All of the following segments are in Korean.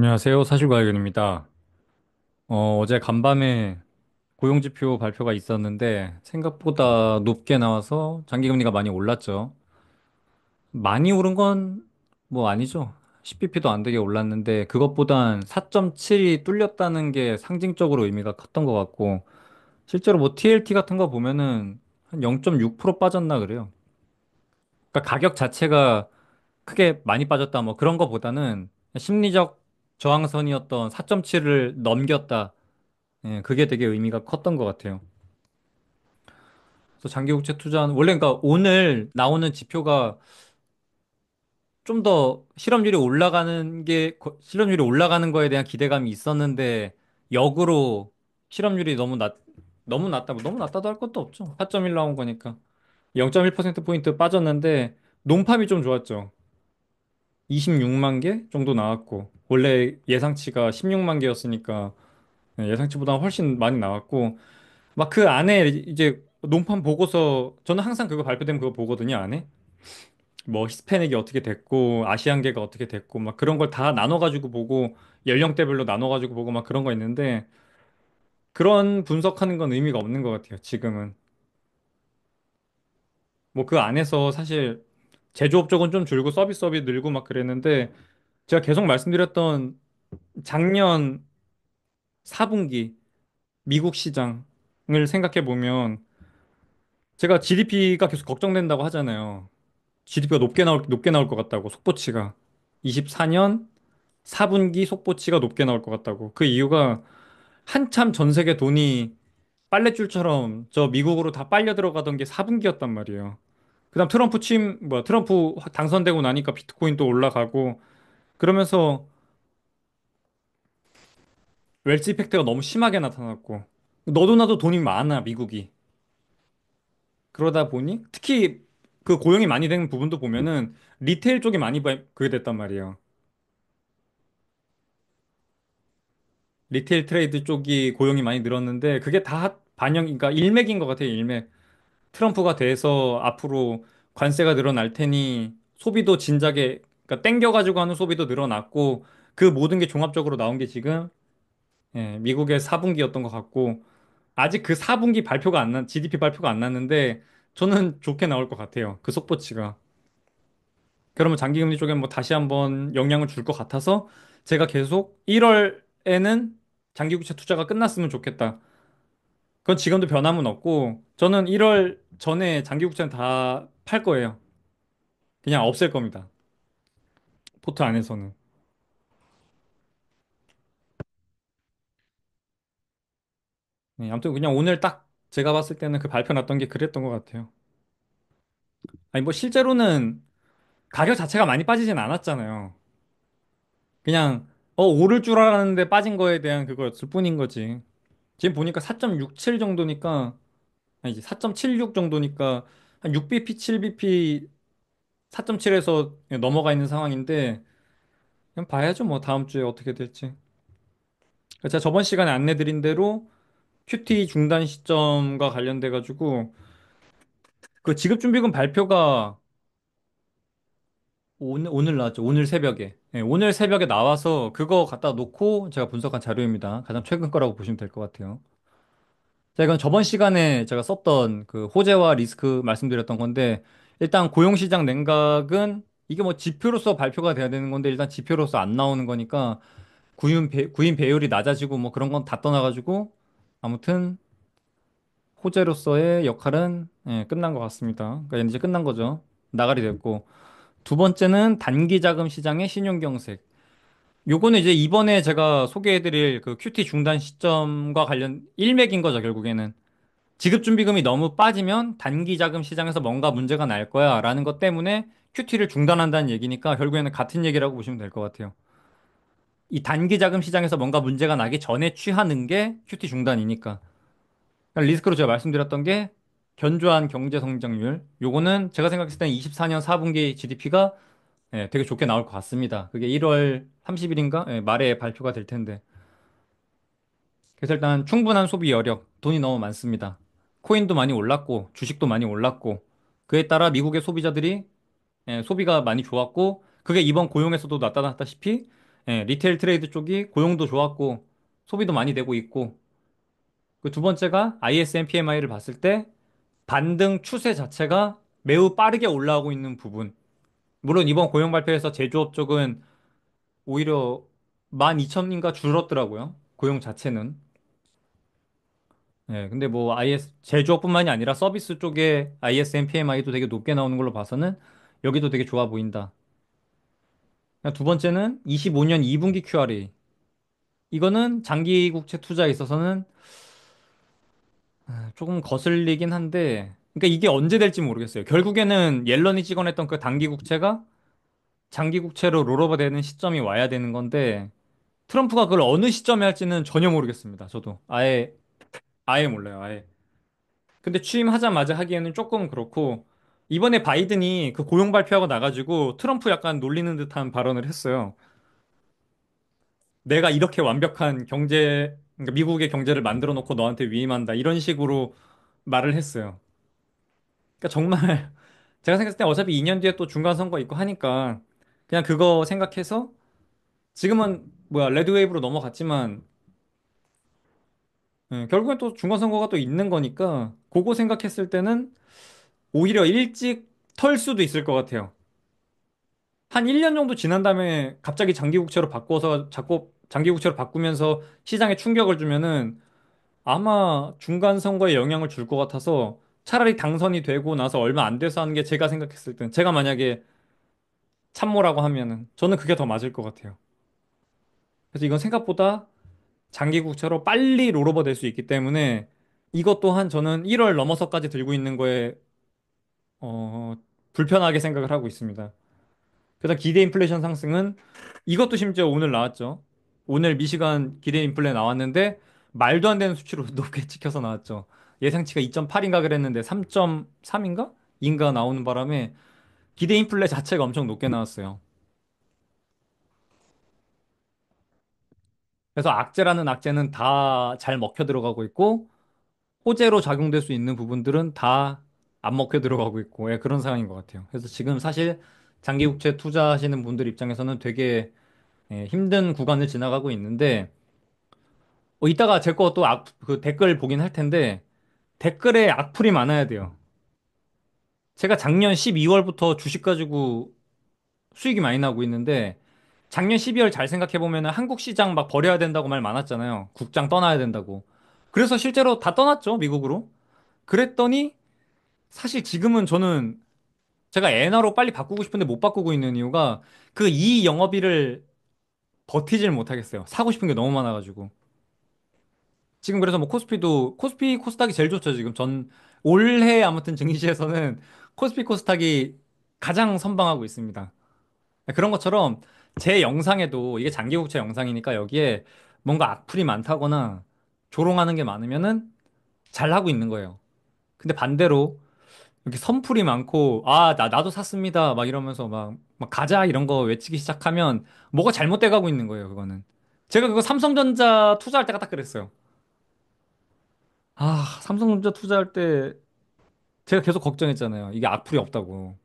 안녕하세요. 사실관리입니다. 어제 간밤에 고용지표 발표가 있었는데 생각보다 높게 나와서 장기금리가 많이 올랐죠. 많이 오른 건 뭐 아니죠. 10bp도 안 되게 올랐는데 그것보단 4.7이 뚫렸다는 게 상징적으로 의미가 컸던 것 같고 실제로 뭐 TLT 같은 거 보면은 한 0.6% 빠졌나 그래요. 그러니까 가격 자체가 크게 많이 빠졌다 뭐 그런 거보다는 심리적 저항선이었던 4.7을 넘겼다. 예, 그게 되게 의미가 컸던 것 같아요. 그래서 장기국채 투자는 원래 그러니까 오늘 나오는 지표가 좀 더 실업률이 올라가는 거에 대한 기대감이 있었는데 역으로 실업률이 너무 낮다도 할 것도 없죠. 4.1 나온 거니까 0.1%포인트 빠졌는데 논팜이 좀 좋았죠. 26만 개 정도 나왔고 원래 예상치가 16만 개였으니까 예상치보다 훨씬 많이 나왔고 막 그 안에 이제 논판 보고서 저는 항상 그거 발표되면 그거 보거든요, 안에. 뭐 히스패닉이 어떻게 됐고 아시안계가 어떻게 됐고 막 그런 걸 다 나눠가지고 보고 연령대별로 나눠가지고 보고 막 그런 거 있는데 그런 분석하는 건 의미가 없는 것 같아요, 지금은. 뭐 그 안에서 사실 제조업 쪽은 좀 줄고 서비스업이 늘고 막 그랬는데 제가 계속 말씀드렸던 작년 4분기 미국 시장을 생각해 보면 제가 GDP가 계속 걱정된다고 하잖아요. GDP가 높게 나올 것 같다고, 속보치가. 24년 4분기 속보치가 높게 나올 것 같다고. 그 이유가 한참 전 세계 돈이 빨랫줄처럼 저 미국으로 다 빨려 들어가던 게 4분기였단 말이에요. 그다음 트럼프 당선되고 나니까 비트코인도 올라가고 그러면서 웰스 이펙트가 너무 심하게 나타났고 너도 나도 돈이 많아, 미국이. 그러다 보니 특히 그 고용이 많이 되는 부분도 보면은 리테일 쪽이 많이 그게 됐단 말이에요. 리테일 트레이드 쪽이 고용이 많이 늘었는데 그게 다 그러니까 일맥인 것 같아요, 일맥. 트럼프가 돼서 앞으로 관세가 늘어날 테니 소비도 진작에, 그러니까 땡겨가지고 하는 소비도 늘어났고 그 모든 게 종합적으로 나온 게 지금 미국의 4분기였던 것 같고 아직 그 4분기 GDP 발표가 안 났는데 저는 좋게 나올 것 같아요. 그 속보치가. 그러면 장기금리 쪽에 뭐 다시 한번 영향을 줄 것 같아서 제가 계속 1월에는 장기국채 투자가 끝났으면 좋겠다. 그건 지금도 변함은 없고 저는 1월 전에 장기국채는 다 팔 거예요. 그냥 없앨 겁니다. 포트 안에서는. 네, 아무튼 그냥 오늘 딱 제가 봤을 때는 그 발표 났던 게 그랬던 것 같아요. 아니 뭐 실제로는 가격 자체가 많이 빠지진 않았잖아요. 그냥 오를 줄 알았는데 빠진 거에 대한 그거였을 뿐인 거지. 지금 보니까 4.67 정도니까 아니지 4.76 정도니까 한 6bp, 7bp 4.7에서 넘어가 있는 상황인데 그냥 봐야죠 뭐 다음 주에 어떻게 될지. 제가 저번 시간에 안내드린 대로 QT 중단 시점과 관련돼 가지고 그 지급준비금 발표가 오늘 나왔죠. 오늘 새벽에. 오늘 새벽에 나와서 그거 갖다 놓고 제가 분석한 자료입니다. 가장 최근 거라고 보시면 될 것 같아요. 자, 이건 저번 시간에 제가 썼던 그 호재와 리스크 말씀드렸던 건데, 일단 고용시장 냉각은 이게 뭐 지표로서 발표가 돼야 되는 건데, 일단 지표로서 안 나오는 거니까, 구인 배율이 낮아지고 뭐 그런 건 다 떠나가지고, 아무튼 호재로서의 역할은 끝난 것 같습니다. 그러니까 이제 끝난 거죠. 나가리 됐고. 두 번째는 단기 자금 시장의 신용경색. 요거는 이제 이번에 제가 소개해드릴 그 QT 중단 시점과 관련 일맥인 거죠, 결국에는. 지급준비금이 너무 빠지면 단기 자금 시장에서 뭔가 문제가 날 거야 라는 것 때문에 QT를 중단한다는 얘기니까 결국에는 같은 얘기라고 보시면 될 것 같아요. 이 단기 자금 시장에서 뭔가 문제가 나기 전에 취하는 게 QT 중단이니까. 그러니까 리스크로 제가 말씀드렸던 게 견조한 경제 성장률. 요거는 제가 생각했을 때는 24년 4분기 GDP가 되게 좋게 나올 것 같습니다. 그게 1월 30일인가? 말에 발표가 될 텐데. 그래서 일단 충분한 소비 여력, 돈이 너무 많습니다. 코인도 많이 올랐고, 주식도 많이 올랐고, 그에 따라 미국의 소비자들이 소비가 많이 좋았고, 그게 이번 고용에서도 나타났다시피, 예, 리테일 트레이드 쪽이 고용도 좋았고 소비도 많이 되고 있고 그 두 번째가 ISM PMI를 봤을 때 반등 추세 자체가 매우 빠르게 올라오고 있는 부분. 물론 이번 고용 발표에서 제조업 쪽은 오히려 12,000인가 줄었더라고요. 고용 자체는. 예, 근데 뭐 제조업뿐만이 아니라 서비스 쪽에 ISM PMI도 되게 높게 나오는 걸로 봐서는 여기도 되게 좋아 보인다. 두 번째는 25년 2분기 QRA. 이거는 장기 국채 투자에 있어서는 조금 거슬리긴 한데, 그러니까 이게 언제 될지 모르겠어요. 결국에는 옐런이 찍어냈던 그 단기 국채가 장기 국채로 롤오버 되는 시점이 와야 되는 건데, 트럼프가 그걸 어느 시점에 할지는 전혀 모르겠습니다. 저도. 아예 몰라요. 아예. 근데 취임하자마자 하기에는 조금 그렇고, 이번에 바이든이 그 고용 발표하고 나가지고 트럼프 약간 놀리는 듯한 발언을 했어요. 내가 이렇게 완벽한 그러니까 미국의 경제를 만들어 놓고 너한테 위임한다. 이런 식으로 말을 했어요. 그러니까 정말 제가 생각했을 때 어차피 2년 뒤에 또 중간 선거 있고 하니까 그냥 그거 생각해서 지금은 뭐야 레드웨이브로 넘어갔지만 결국엔 또 중간 선거가 또 있는 거니까 그거 생각했을 때는 오히려 일찍 털 수도 있을 것 같아요. 한 1년 정도 지난 다음에 갑자기 장기국채로 바꿔서 자꾸 장기국채로 바꾸면서 시장에 충격을 주면은 아마 중간 선거에 영향을 줄 것 같아서 차라리 당선이 되고 나서 얼마 안 돼서 하는 게 제가 생각했을 땐 제가 만약에 참모라고 하면은 저는 그게 더 맞을 것 같아요. 그래서 이건 생각보다 장기 국채로 빨리 롤오버 될 수 있기 때문에 이것 또한 저는 1월 넘어서까지 들고 있는 거에 어, 불편하게 생각을 하고 있습니다. 그래서 기대 인플레이션 상승은 이것도 심지어 오늘 나왔죠. 오늘 미시간 기대 인플레 나왔는데 말도 안 되는 수치로 높게 찍혀서 나왔죠. 예상치가 2.8인가 그랬는데 3.3인가? 인가 나오는 바람에 기대 인플레 자체가 엄청 높게 나왔어요. 그래서 악재라는 악재는 다 잘 먹혀 들어가고 있고 호재로 작용될 수 있는 부분들은 다 안 먹혀 들어가고 있고 예, 그런 상황인 것 같아요. 그래서 지금 사실 장기국채 투자하시는 분들 입장에서는 되게 힘든 구간을 지나가고 있는데 이따가 제 거 또 그 댓글 보긴 할 텐데 댓글에 악플이 많아야 돼요. 제가 작년 12월부터 주식 가지고 수익이 많이 나고 있는데 작년 12월 잘 생각해 보면 한국 시장 막 버려야 된다고 말 많았잖아요. 국장 떠나야 된다고. 그래서 실제로 다 떠났죠, 미국으로. 그랬더니 사실 지금은 저는 제가 엔화로 빨리 바꾸고 싶은데 못 바꾸고 있는 이유가 그 이 영업일을 버티질 못하겠어요. 사고 싶은 게 너무 많아가지고. 지금 그래서 뭐 코스피 코스닥이 제일 좋죠, 지금. 올해 아무튼 증시에서는 코스피 코스닥이 가장 선방하고 있습니다. 그런 것처럼 제 영상에도 이게 장기국채 영상이니까 여기에 뭔가 악플이 많다거나 조롱하는 게 많으면은 잘하고 있는 거예요. 근데 반대로 이렇게 선풀이 많고, 나도 샀습니다. 막 이러면서 막 가자 이런 거 외치기 시작하면 뭐가 잘못돼 가고 있는 거예요, 그거는. 제가 그거 삼성전자 투자할 때가 딱 그랬어요. 삼성전자 투자할 때 제가 계속 걱정했잖아요. 이게 악플이 없다고.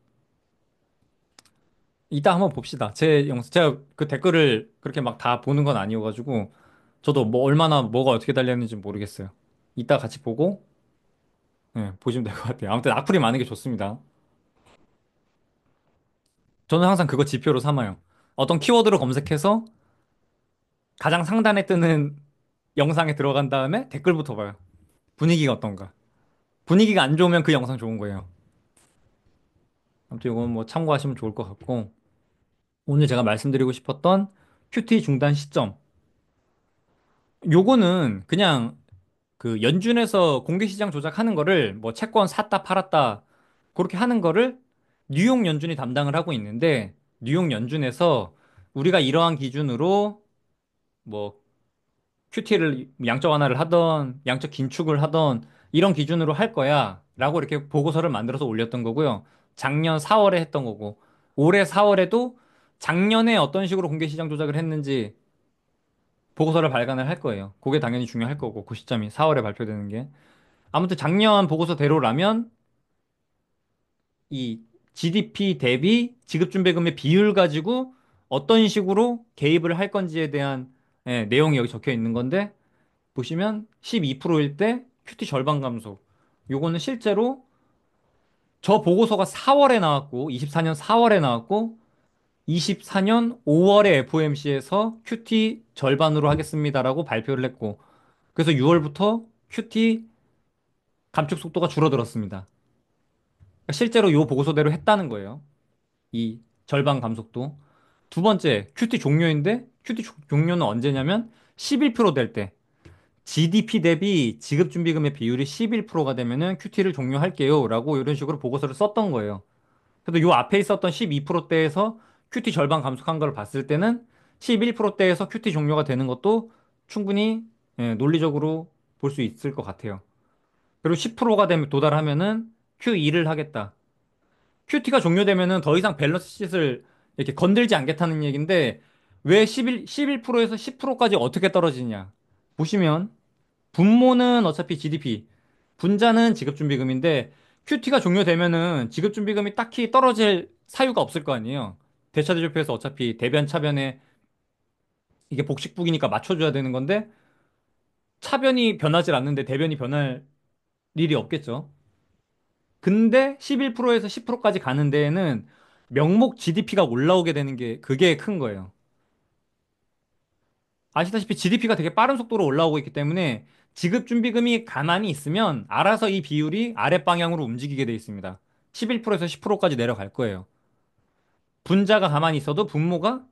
이따 한번 봅시다. 제가 그 댓글을 그렇게 막 다 보는 건 아니어가지고, 저도 뭐 얼마나 뭐가 어떻게 달렸는지 모르겠어요. 이따 같이 보고, 보시면 될 것 같아요. 아무튼 악플이 많은 게 좋습니다. 저는 항상 그거 지표로 삼아요. 어떤 키워드로 검색해서 가장 상단에 뜨는 영상에 들어간 다음에 댓글부터 봐요. 분위기가 어떤가. 분위기가 안 좋으면 그 영상 좋은 거예요. 아무튼 이건 뭐 참고하시면 좋을 것 같고, 오늘 제가 말씀드리고 싶었던 큐티 중단 시점. 요거는 그냥 그 연준에서 공개시장 조작하는 거를 뭐 채권 샀다 팔았다 그렇게 하는 거를 뉴욕 연준이 담당을 하고 있는데 뉴욕 연준에서 우리가 이러한 기준으로 뭐 QT를 양적 완화를 하던 양적 긴축을 하던 이런 기준으로 할 거야 라고 이렇게 보고서를 만들어서 올렸던 거고요. 작년 4월에 했던 거고 올해 4월에도 작년에 어떤 식으로 공개시장 조작을 했는지 보고서를 발간을 할 거예요. 그게 당연히 중요할 거고 그 시점이 4월에 발표되는 게. 아무튼 작년 보고서대로라면 이 GDP 대비 지급준비금의 비율 가지고 어떤 식으로 개입을 할 건지에 대한 내용이 여기 적혀 있는 건데 보시면 12%일 때 큐티 절반 감소. 요거는 실제로 저 보고서가 4월에 나왔고 24년 4월에 나왔고 24년 5월에 FOMC에서 큐티 절반으로 하겠습니다라고 발표를 했고 그래서 6월부터 큐티 감축 속도가 줄어들었습니다. 그러니까 실제로 요 보고서대로 했다는 거예요. 이 절반 감속도. 두 번째, 큐티 종료인데 큐티 종료는 언제냐면 11%될 때. GDP 대비 지급준비금의 비율이 11%가 되면은 큐티를 종료할게요. 라고 이런 식으로 보고서를 썼던 거예요. 그래도 요 앞에 있었던 12%대에서 큐티 절반 감속한 걸 봤을 때는 11%대에서 큐티 종료가 되는 것도 충분히 논리적으로 볼 수 있을 것 같아요. 그리고 10%가 되면 도달하면은 Q2를 하겠다. 큐티가 종료되면은 더 이상 밸런스 씻을 이렇게 건들지 않겠다는 얘기인데 왜 11%에서 10%까지 어떻게 떨어지냐? 보시면 분모는 어차피 GDP, 분자는 지급준비금인데 큐티가 종료되면은 지급준비금이 딱히 떨어질 사유가 없을 거 아니에요. 대차대조표에서 어차피 대변 차변에 이게 복식북이니까 맞춰줘야 되는 건데 차변이 변하지 않는데 대변이 변할 일이 없겠죠. 근데 11%에서 10%까지 가는 데에는 명목 GDP가 올라오게 되는 게 그게 큰 거예요. 아시다시피 GDP가 되게 빠른 속도로 올라오고 있기 때문에 지급준비금이 가만히 있으면 알아서 이 비율이 아랫방향으로 움직이게 돼 있습니다. 11%에서 10%까지 내려갈 거예요. 분자가 가만히 있어도 분모가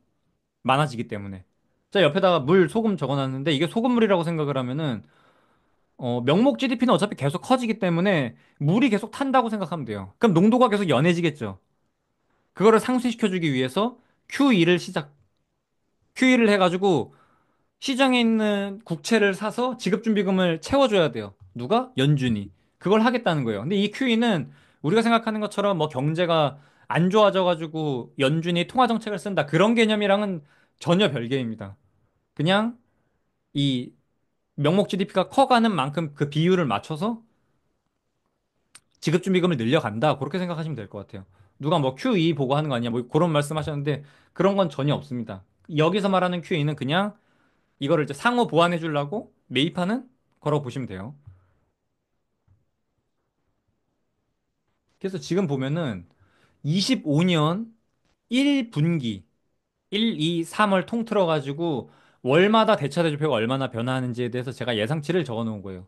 많아지기 때문에. 자, 옆에다가 물, 소금 적어놨는데 이게 소금물이라고 생각을 하면은 명목 GDP는 어차피 계속 커지기 때문에 물이 계속 탄다고 생각하면 돼요. 그럼 농도가 계속 연해지겠죠. 그거를 상쇄시켜주기 위해서 Q2를 해가지고 시장에 있는 국채를 사서 지급준비금을 채워줘야 돼요. 누가? 연준이. 그걸 하겠다는 거예요. 근데 이 QE는 우리가 생각하는 것처럼 뭐 경제가 안 좋아져가지고 연준이 통화정책을 쓴다. 그런 개념이랑은 전혀 별개입니다. 그냥 이 명목 GDP가 커가는 만큼 그 비율을 맞춰서 지급준비금을 늘려간다. 그렇게 생각하시면 될 것 같아요. 누가 뭐 QE 보고 하는 거 아니야? 뭐 그런 말씀 하셨는데 그런 건 전혀 없습니다. 여기서 말하는 QE는 그냥 이거를 이제 상호 보완해 주려고 매입하는 거라고 보시면 돼요. 그래서 지금 보면은 25년 1분기 1, 2, 3월 통틀어 가지고 월마다 대차 대조표가 얼마나 변화하는지에 대해서 제가 예상치를 적어 놓은 거예요.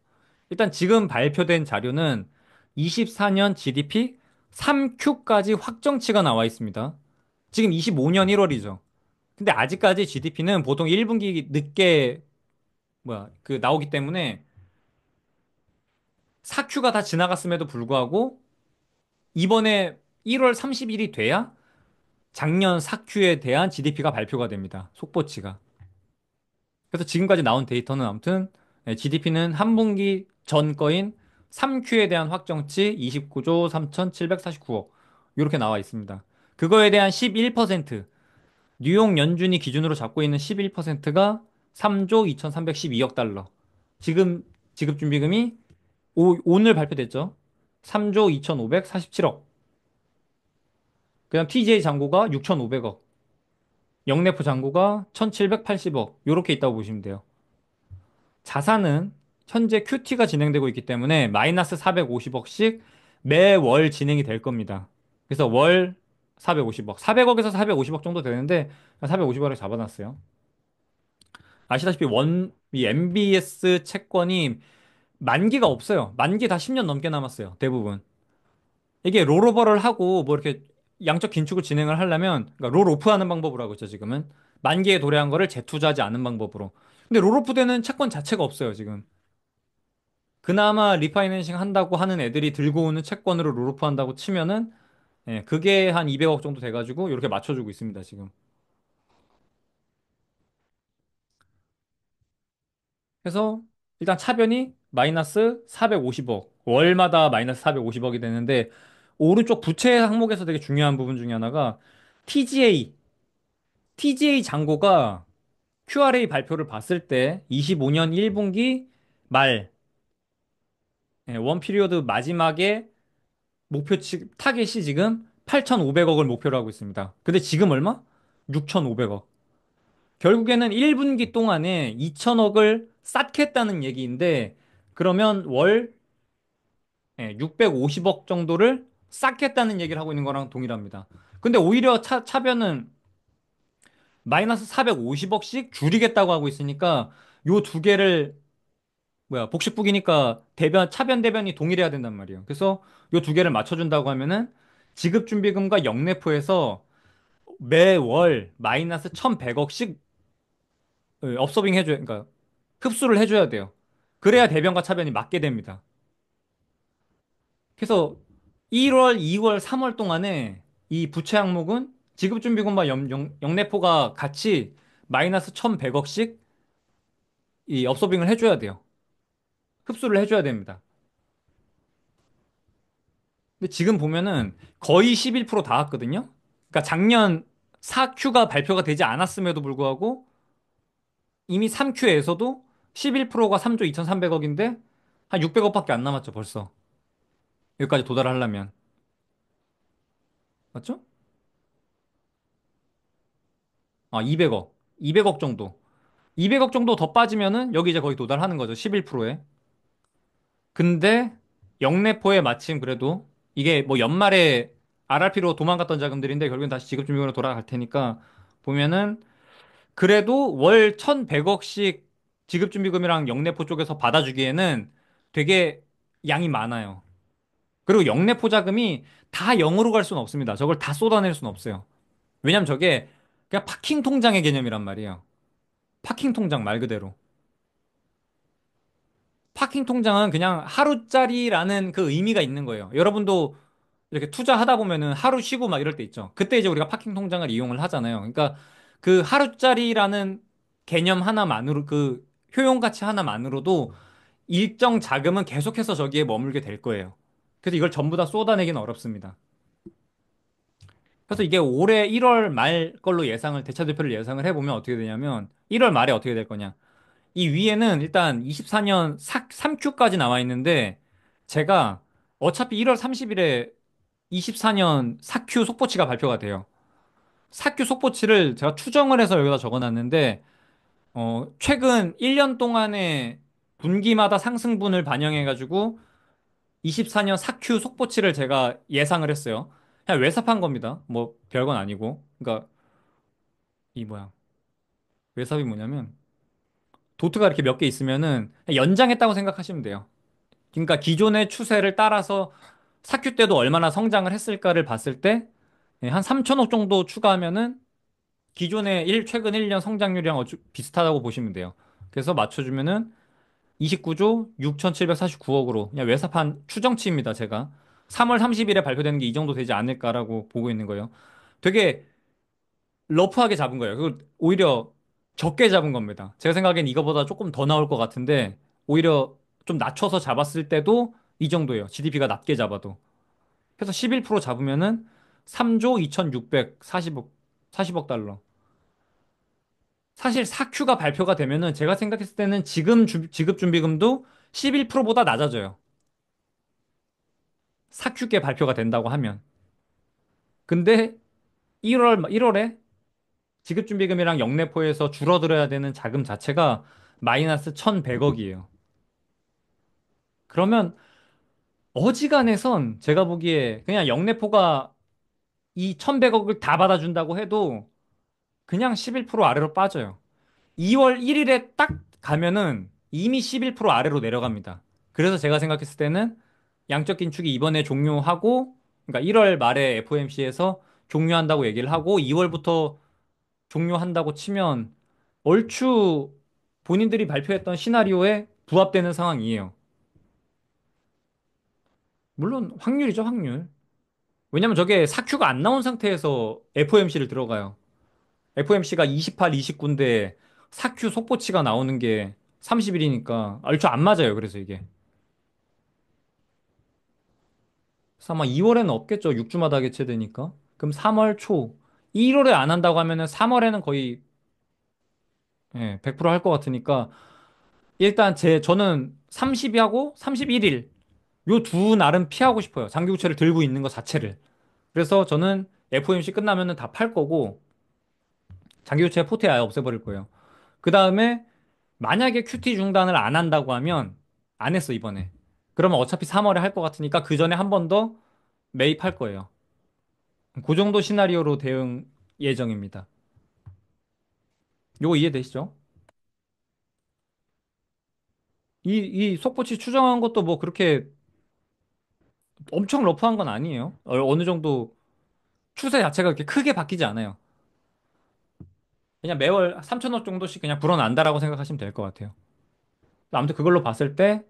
일단 지금 발표된 자료는 24년 GDP 3Q까지 확정치가 나와 있습니다. 지금 25년 1월이죠. 근데 아직까지 GDP는 보통 1분기 늦게 나오기 때문에 4Q가 다 지나갔음에도 불구하고 이번에 1월 30일이 돼야 작년 4Q에 대한 GDP가 발표가 됩니다. 속보치가. 그래서 지금까지 나온 데이터는 아무튼 GDP는 한 분기 전 거인 3Q에 대한 확정치 29조 3,749억 이렇게 나와 있습니다. 그거에 대한 11% 뉴욕 연준이 기준으로 잡고 있는 11%가 3조 2,312억 달러. 지금 지급준비금이 오늘 발표됐죠. 3조 2,547억. 그다음 TJ 잔고가 6,500억, 영내프 잔고가 1,780억 요렇게 있다고 보시면 돼요. 자산은 현재 QT가 진행되고 있기 때문에 마이너스 450억씩 매월 진행이 될 겁니다. 그래서 월 450억, 400억에서 450억 정도 되는데 450억에 잡아놨어요. 아시다시피 이 MBS 채권이 만기가 없어요. 만기 다 10년 넘게 남았어요. 대부분. 이게 롤오버를 하고 뭐 이렇게 양적 긴축을 진행을 하려면 그러니까 롤오프 하는 방법으로 하고 있죠, 지금은. 만기에 도래한 거를 재투자하지 않는 방법으로. 근데 롤오프 되는 채권 자체가 없어요, 지금. 그나마 리파이낸싱 한다고 하는 애들이 들고 오는 채권으로 롤오프 한다고 치면은 그게 한 200억 정도 돼가지고 이렇게 맞춰주고 있습니다, 지금. 그래서 일단 차변이 마이너스 450억, 월마다 마이너스 450억이 되는데 오른쪽 부채 항목에서 되게 중요한 부분 중에 하나가 TGA 잔고가 QRA 발표를 봤을 때 25년 1분기 말, 원 피리어드 마지막에 타겟이 지금 8,500억을 목표로 하고 있습니다. 근데 지금 얼마? 6,500억. 결국에는 1분기 동안에 2천억을 쌓겠다는 얘기인데, 그러면 월 650억 정도를 쌓겠다는 얘기를 하고 있는 거랑 동일합니다. 근데 오히려 차변은 마이너스 450억씩 줄이겠다고 하고 있으니까 요 두 개를 복식북이니까 차변 대변이 동일해야 된단 말이에요. 그래서 요 두 개를 맞춰준다고 하면은 지급준비금과 영내포에서 매월 마이너스 1,100억씩 업소빙 해줘야, 그러니까 흡수를 해줘야 돼요. 그래야 대변과 차변이 맞게 됩니다. 그래서 1월, 2월, 3월 동안에 이 부채 항목은 지급준비금과 영내포가 같이 마이너스 1,100억씩 이 업소빙을 해줘야 돼요. 흡수를 해줘야 됩니다. 근데 지금 보면은 거의 11%다 왔거든요. 그러니까 작년 4Q가 발표가 되지 않았음에도 불구하고 이미 3Q에서도 11%가 3조 2,300억인데 한 600억밖에 안 남았죠, 벌써. 여기까지 도달하려면. 맞죠? 아, 200억. 200억 정도. 200억 정도 더 빠지면은 여기 이제 거의 도달하는 거죠, 11%에. 근데 영내포에 마침 그래도 이게 뭐 연말에 RRP로 도망갔던 자금들인데 결국엔 다시 지급준비금으로 돌아갈 테니까 보면은 그래도 월 1,100억씩 지급준비금이랑 영내포 쪽에서 받아주기에는 되게 양이 많아요. 그리고 영내포 자금이 다 0으로 갈 수는 없습니다. 저걸 다 쏟아낼 수는 없어요. 왜냐면 저게 그냥 파킹 통장의 개념이란 말이에요. 파킹 통장 말 그대로. 파킹 통장은 그냥 하루짜리라는 그 의미가 있는 거예요. 여러분도 이렇게 투자하다 보면은 하루 쉬고 막 이럴 때 있죠. 그때 이제 우리가 파킹 통장을 이용을 하잖아요. 그러니까 그 하루짜리라는 개념 하나만으로 그 효용 가치 하나만으로도 일정 자금은 계속해서 저기에 머물게 될 거예요. 그래서 이걸 전부 다 쏟아내기는 어렵습니다. 그래서 이게 올해 1월 말 걸로 대차대표를 예상을 해보면 어떻게 되냐면 1월 말에 어떻게 될 거냐. 이 위에는 일단 24년 3Q까지 나와 있는데 제가 어차피 1월 30일에 24년 4Q 속보치가 발표가 돼요. 4Q 속보치를 제가 추정을 해서 여기다 적어놨는데, 최근 1년 동안의 분기마다 상승분을 반영해가지고 24년 4Q 속보치를 제가 예상을 했어요. 그냥 외삽한 겁니다. 뭐 별건 아니고. 그러니까 이 뭐야. 외삽이 뭐냐면 도트가 이렇게 몇 개 있으면은 그냥 연장했다고 생각하시면 돼요. 그러니까 기존의 추세를 따라서 4Q 때도 얼마나 성장을 했을까를 봤을 때 한 3천억 정도 추가하면은 기존의 최근 1년 성장률이랑 비슷하다고 보시면 돼요. 그래서 맞춰주면은 29조 6,749억으로 그냥 외삽한 추정치입니다, 제가. 3월 30일에 발표되는 게 이 정도 되지 않을까라고 보고 있는 거예요. 되게 러프하게 잡은 거예요. 그 오히려 적게 잡은 겁니다. 제가 생각엔 이거보다 조금 더 나올 것 같은데 오히려 좀 낮춰서 잡았을 때도 이 정도예요. GDP가 낮게 잡아도. 그래서 11% 잡으면은 3조 2,640억, 40억 달러. 사실 4Q가 발표가 되면은 제가 생각했을 때는 지금 지급준비금도 11%보다 낮아져요. 4Q께 발표가 된다고 하면. 근데 1월에 지급준비금이랑 영내포에서 줄어들어야 되는 자금 자체가 마이너스 1,100억이에요. 그러면 어지간해선 제가 보기에 그냥 영내포가 이 1,100억을 다 받아준다고 해도 그냥 11% 아래로 빠져요. 2월 1일에 딱 가면은 이미 11% 아래로 내려갑니다. 그래서 제가 생각했을 때는 양적 긴축이 이번에 종료하고, 그러니까 1월 말에 FOMC에서 종료한다고 얘기를 하고 2월부터 종료한다고 치면 얼추 본인들이 발표했던 시나리오에 부합되는 상황이에요. 물론 확률이죠, 확률. 왜냐면 저게 4Q가 안 나온 상태에서 FOMC를 들어가요. FOMC가 28, 29인데 4Q 속보치가 나오는 게 30일이니까 얼추 안 맞아요. 그래서 이게. 그래서 아마 2월에는 없겠죠. 6주마다 개최되니까. 그럼 3월 초. 1월에 안 한다고 하면은 3월에는 거의 100%할 것 같으니까 일단 저는 30일하고 31일 요 두 날은 피하고 싶어요. 장기국채를 들고 있는 것 자체를. 그래서 저는 FOMC 끝나면은 다 팔 거고 장기교체 포트에 아예 없애버릴 거예요. 그 다음에 만약에 큐티 중단을 안 한다고 하면 안 했어, 이번에. 그러면 어차피 3월에 할 것 같으니까 그 전에 한 번 더 매입할 거예요. 그 정도 시나리오로 대응 예정입니다. 요거 이해되시죠? 이 속보치 추정한 것도 뭐 그렇게 엄청 러프한 건 아니에요. 어느 정도 추세 자체가 그렇게 크게 바뀌지 않아요. 그냥 매월 3천억 정도씩 그냥 불어난다라고 생각하시면 될 것 같아요. 아무튼 그걸로 봤을 때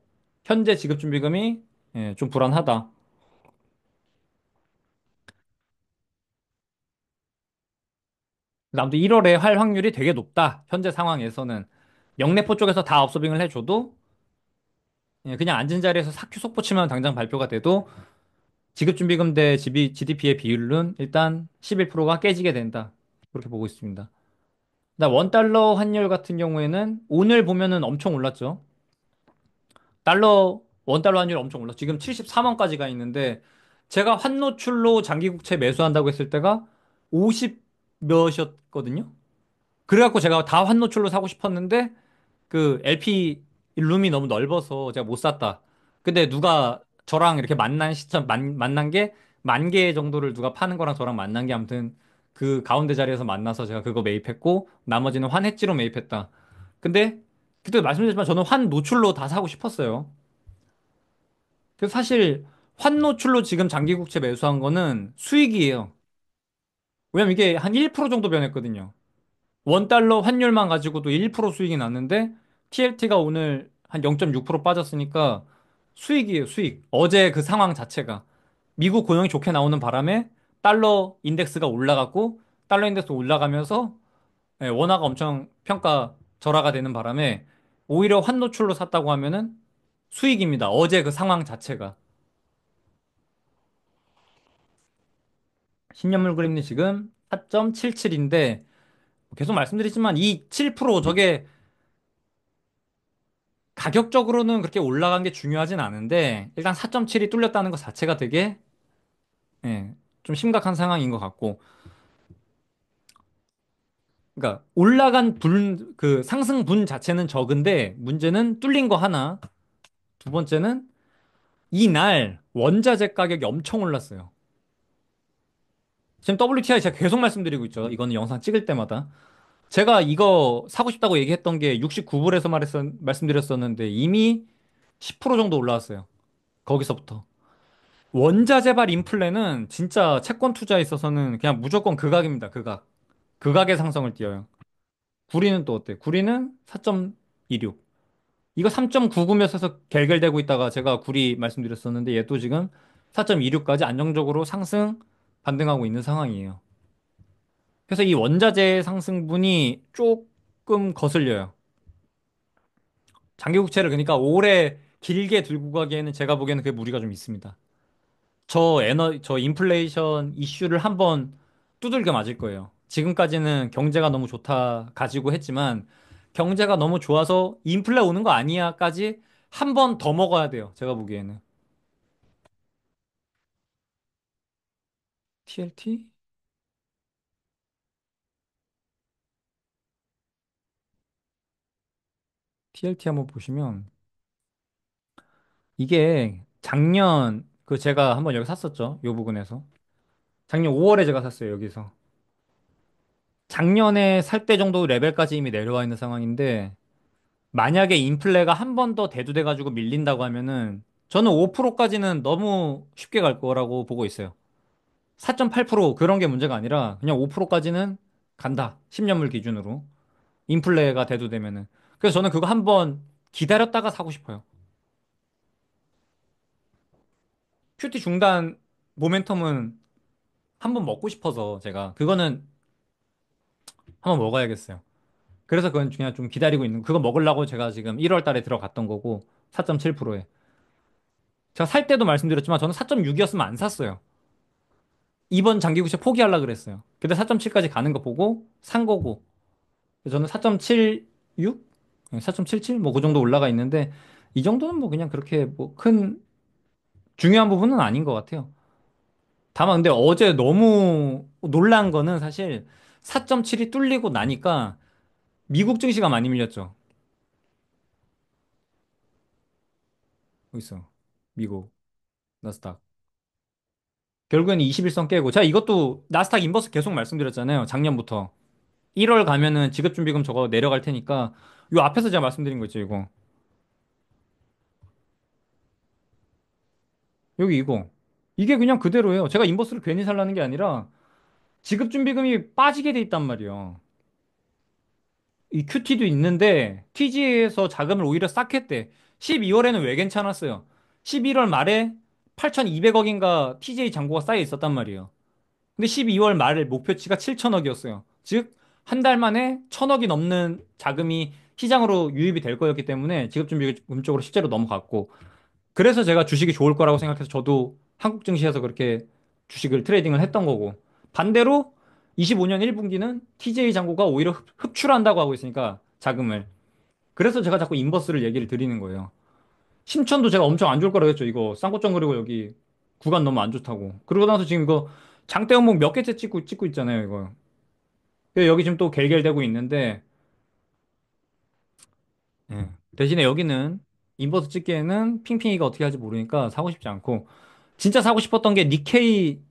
현재 지급준비금이 예, 좀 불안하다. 아무튼 1월에 할 확률이 되게 높다. 현재 상황에서는 영내포 쪽에서 다 업소빙을 해줘도 예, 그냥 앉은 자리에서 사큐 속보 치면 당장 발표가 돼도 지급준비금 대 GDP의 비율은 일단 11%가 깨지게 된다. 그렇게 보고 있습니다. 원달러 환율 같은 경우에는 오늘 보면은 엄청 올랐죠. 원달러 환율 엄청 올랐죠. 지금 74만까지 가 있는데 제가 환노출로 장기국채 매수한다고 했을 때가 50 몇이었거든요. 그래갖고 제가 다 환노출로 사고 싶었는데 그 LP 룸이 너무 넓어서 제가 못 샀다. 근데 누가 저랑 이렇게 만난 시점, 만난 게 만 개 정도를 누가 파는 거랑 저랑 만난 게 아무튼 그 가운데 자리에서 만나서 제가 그거 매입했고 나머지는 환해지로 매입했다. 근데 그때 말씀드렸지만 저는 환 노출로 다 사고 싶었어요. 그래서 사실 환 노출로 지금 장기국채 매수한 거는 수익이에요. 왜냐면 이게 한 1% 정도 변했거든요. 원달러 환율만 가지고도 1% 수익이 났는데 TLT가 오늘 한 0.6% 빠졌으니까 수익이에요, 수익. 어제 그 상황 자체가. 미국 고용이 좋게 나오는 바람에 달러 인덱스가 올라갔고 달러 인덱스 올라가면서 예, 원화가 엄청 평가 절하가 되는 바람에 오히려 환노출로 샀다고 하면은 수익입니다. 어제 그 상황 자체가. 10년물 그림이 지금 4.77인데 계속 말씀드리지만 이 7% 저게 가격적으로는 그렇게 올라간 게 중요하진 않은데 일단 4.7이 뚫렸다는 것 자체가 되게 예, 좀 심각한 상황인 것 같고 그러니까 올라간 그 상승분 자체는 적은데 문제는 뚫린 거 하나 두 번째는 이날 원자재 가격이 엄청 올랐어요. 지금 WTI 제가 계속 말씀드리고 있죠. 이거는 영상 찍을 때마다 제가 이거 사고 싶다고 얘기했던 게 69불에서 말씀드렸었는데 이미 10% 정도 올라왔어요. 거기서부터. 원자재발 인플레는 진짜 채권 투자에 있어서는 그냥 무조건 극악입니다. 극악. 극악의 상승을 띄어요. 구리는 또 어때? 구리는 4.26. 이거 3.99면서 결결되고 있다가 제가 구리 말씀드렸었는데 얘도 지금 4.26까지 안정적으로 상승 반등하고 있는 상황이에요. 그래서 이 원자재 상승분이 조금 거슬려요. 장기국채를 그러니까 오래 길게 들고 가기에는 제가 보기에는 그게 무리가 좀 있습니다. 저 인플레이션 이슈를 한번 두들겨 맞을 거예요. 지금까지는 경제가 너무 좋다 가지고 했지만 경제가 너무 좋아서 인플레 오는 거 아니야까지 한 번 더 먹어야 돼요. 제가 보기에는. TLT? TLT 한번 보시면 이게 작년 그 제가 한번 여기 샀었죠. 요 부분에서. 작년 5월에 제가 샀어요. 여기서. 작년에 살 때 정도 레벨까지 이미 내려와 있는 상황인데 만약에 인플레가 한 번 더 대두돼가지고 밀린다고 하면은 저는 5%까지는 너무 쉽게 갈 거라고 보고 있어요. 4.8% 그런 게 문제가 아니라 그냥 5%까지는 간다. 10년물 기준으로. 인플레가 대두되면은. 그래서 저는 그거 한 번 기다렸다가 사고 싶어요. 큐티 중단 모멘텀은 한 번 먹고 싶어서 제가 그거는 한 번 먹어야겠어요. 그래서 그건 그냥 좀 기다리고 있는 그거 먹으려고 제가 지금 1월 달에 들어갔던 거고 4.7%에. 제가 살 때도 말씀드렸지만 저는 4.6이었으면 안 샀어요. 이번 장기국채 포기하려고 그랬어요. 근데 4.7까지 가는 거 보고 산 거고. 저는 4.76? 4.77? 뭐 그 정도 올라가 있는데 이 정도는 뭐 그냥 그렇게 뭐 큰 중요한 부분은 아닌 것 같아요. 다만 근데 어제 너무 놀란 거는 사실 4.7이 뚫리고 나니까 미국 증시가 많이 밀렸죠. 여기 있어. 미국 나스닥. 결국에는 21선 깨고. 제가 이것도 나스닥 인버스 계속 말씀드렸잖아요. 작년부터. 1월 가면은 지급준비금 저거 내려갈 테니까 요 앞에서 제가 말씀드린 거 있죠, 이거. 여기 이거. 이게 그냥 그대로예요. 제가 인버스를 괜히 살라는 게 아니라 지급준비금이 빠지게 돼 있단 말이에요. 이 QT도 있는데 TG에서 자금을 오히려 싹 했대. 12월에는 왜 괜찮았어요? 11월 말에 8,200억인가 TJ 잔고가 쌓여 있었단 말이에요. 근데 12월 말 목표치가 7천억이었어요. 즉, 한 달 만에 1,000억이 넘는 자금이 시장으로 유입이 될 거였기 때문에 지급준비금 쪽으로 실제로 넘어갔고. 그래서 제가 주식이 좋을 거라고 생각해서 저도 한국 증시에서 그렇게 주식을 트레이딩을 했던 거고. 반대로 25년 1분기는 TJ 잔고가 오히려 흡출한다고 하고 있으니까 자금을. 그래서 제가 자꾸 인버스를 얘기를 드리는 거예요. 심천도 제가 엄청 안 좋을 거라고 했죠. 이거 쌍꼬정거리고 여기 구간 너무 안 좋다고. 그러고 나서 지금 이거 장대 음목 몇 개째 찍고 있잖아요, 이거. 여기 지금 또 갤갤대고 있는데, 예. 대신에 여기는 인버스 찍기에는 핑핑이가 어떻게 할지 모르니까 사고 싶지 않고, 진짜 사고 싶었던 게 니케이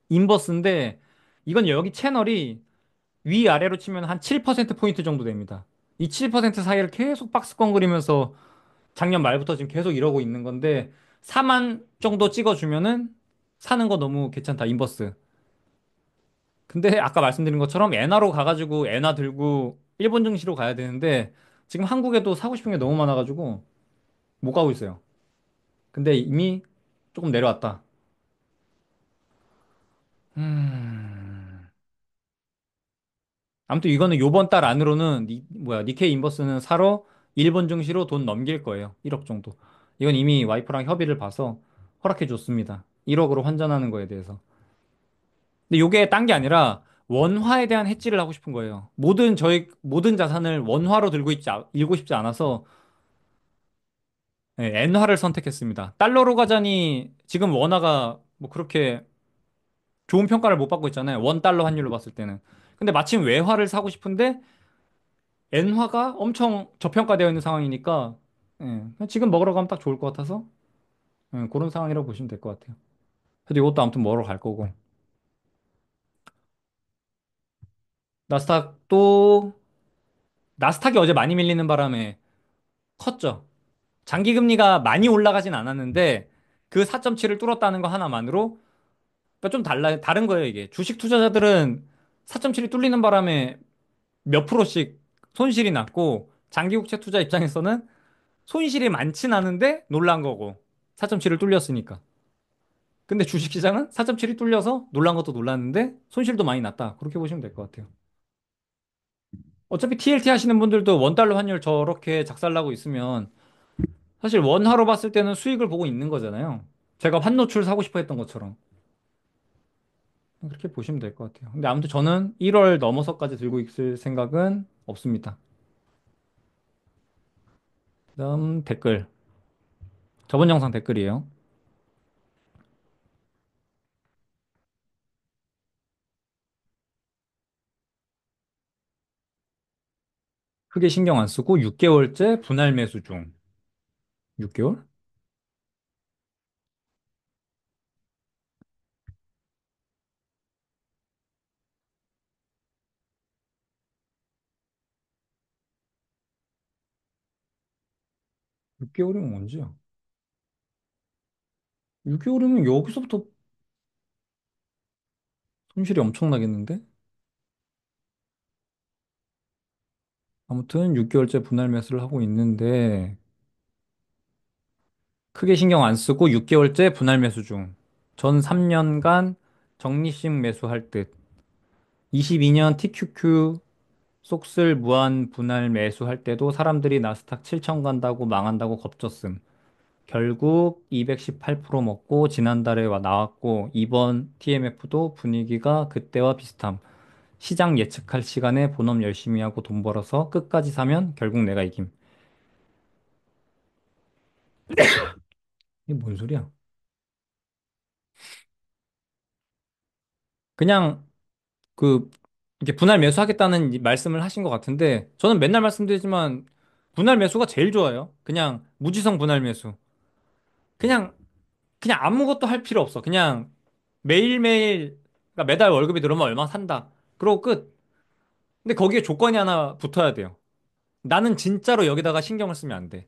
인버스인데, 이건 여기 채널이 위아래로 치면 한 7%포인트 정도 됩니다. 이 7% 사이를 계속 박스권 그리면서 작년 말부터 지금 계속 이러고 있는 건데, 4만 정도 찍어주면은 사는 거 너무 괜찮다, 인버스. 근데 아까 말씀드린 것처럼 엔화로 가가지고 엔화 들고 일본 증시로 가야 되는데 지금 한국에도 사고 싶은 게 너무 많아가지고 못 가고 있어요. 근데 이미 조금 내려왔다. 음. 아무튼 이거는 요번 달 안으로는 니케이 인버스는 사러 일본 증시로 돈 넘길 거예요. 1억 정도. 이건 이미 와이프랑 협의를 봐서 허락해 줬습니다. 1억으로 환전하는 거에 대해서. 근데 요게 딴 게 아니라 원화에 대한 해지를 하고 싶은 거예요. 모든 자산을 원화로 들고 싶지 않아서 네, 엔화를 선택했습니다. 달러로 가자니 지금 원화가 뭐 그렇게 좋은 평가를 못 받고 있잖아요. 원 달러 환율로 봤을 때는. 근데 마침 외화를 사고 싶은데 엔화가 엄청 저평가되어 있는 상황이니까 지금 먹으러 가면 딱 좋을 것 같아서 그런 상황이라고 보시면 될 것 같아요. 그래도 이것도 아무튼 먹으러 갈 거고. 나스닥도 나스닥이 어제 많이 밀리는 바람에 컸죠. 장기 금리가 많이 올라가진 않았는데 그 4.7을 뚫었다는 거 하나만으로 그러니까 좀 다른 거예요, 이게. 주식 투자자들은 4.7이 뚫리는 바람에 몇 프로씩 손실이 났고, 장기국채 투자 입장에서는 손실이 많진 않은데 놀란 거고, 4.7을 뚫렸으니까. 근데 주식시장은 4.7이 뚫려서 놀란 것도 놀랐는데, 손실도 많이 났다. 그렇게 보시면 될 것 같아요. 어차피 TLT 하시는 분들도 원달러 환율 저렇게 작살나고 있으면, 사실 원화로 봤을 때는 수익을 보고 있는 거잖아요. 제가 환노출 사고 싶어 했던 것처럼. 그렇게 보시면 될 것 같아요. 근데 아무튼 저는 1월 넘어서까지 들고 있을 생각은 없습니다. 그다음 댓글. 저번 영상 댓글이에요. 크게 신경 안 쓰고 6개월째 분할 매수 중. 6개월? 6개월이면 언제야? 6개월이면 여기서부터 손실이 엄청나겠는데? 아무튼 6개월째 분할 매수를 하고 있는데 크게 신경 안 쓰고 6개월째 분할 매수 중. 전 3년간 적립식 매수할 듯. 22년 TQQ 속슬 무한 분할 매수할 때도 사람들이 나스닥 7천 간다고 망한다고 겁줬음. 결국 218% 먹고 지난달에 나왔고 이번 TMF도 분위기가 그때와 비슷함. 시장 예측할 시간에 본업 열심히 하고 돈 벌어서 끝까지 사면 결국 내가 이김. 이게 뭔 소리야? 그냥 그 이렇게 분할 매수하겠다는 말씀을 하신 것 같은데, 저는 맨날 말씀드리지만, 분할 매수가 제일 좋아요. 그냥 무지성 분할 매수. 그냥, 그냥 아무것도 할 필요 없어. 그냥 매일매일, 그러니까 매달 월급이 들어오면 얼마 산다. 그러고 끝. 근데 거기에 조건이 하나 붙어야 돼요. 나는 진짜로 여기다가 신경을 쓰면 안 돼.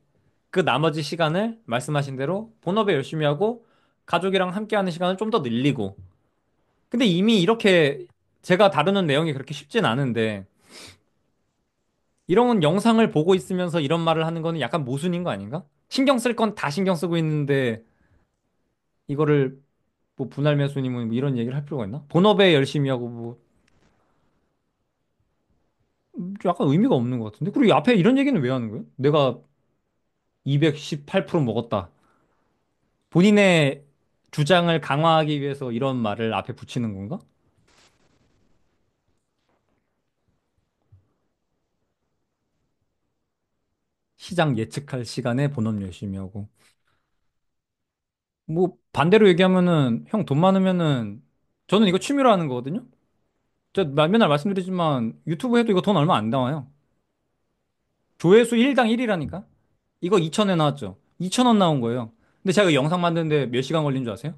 그 나머지 시간을 말씀하신 대로 본업에 열심히 하고 가족이랑 함께하는 시간을 좀 더 늘리고. 근데 이미 이렇게 제가 다루는 내용이 그렇게 쉽진 않은데 이런 영상을 보고 있으면서 이런 말을 하는 거는 약간 모순인 거 아닌가? 신경 쓸 건 다 신경 쓰고 있는데 이거를 뭐 분할 매수니 뭐 이런 얘기를 할 필요가 있나? 본업에 열심히 하고 뭐 약간 의미가 없는 것 같은데. 그리고 앞에 이런 얘기는 왜 하는 거예요? 내가 218% 먹었다. 본인의 주장을 강화하기 위해서 이런 말을 앞에 붙이는 건가? 시장 예측할 시간에 본업 열심히 하고. 뭐 반대로 얘기하면은 형 돈 많으면은 저는 이거 취미로 하는 거거든요. 맨날 말씀드리지만 유튜브 해도 이거 돈 얼마 안 나와요. 조회수 1당 1이라니까? 이거 2천에 나왔죠? 2천 원 나온 거예요. 근데 제가 이 영상 만드는데 몇 시간 걸린 줄 아세요?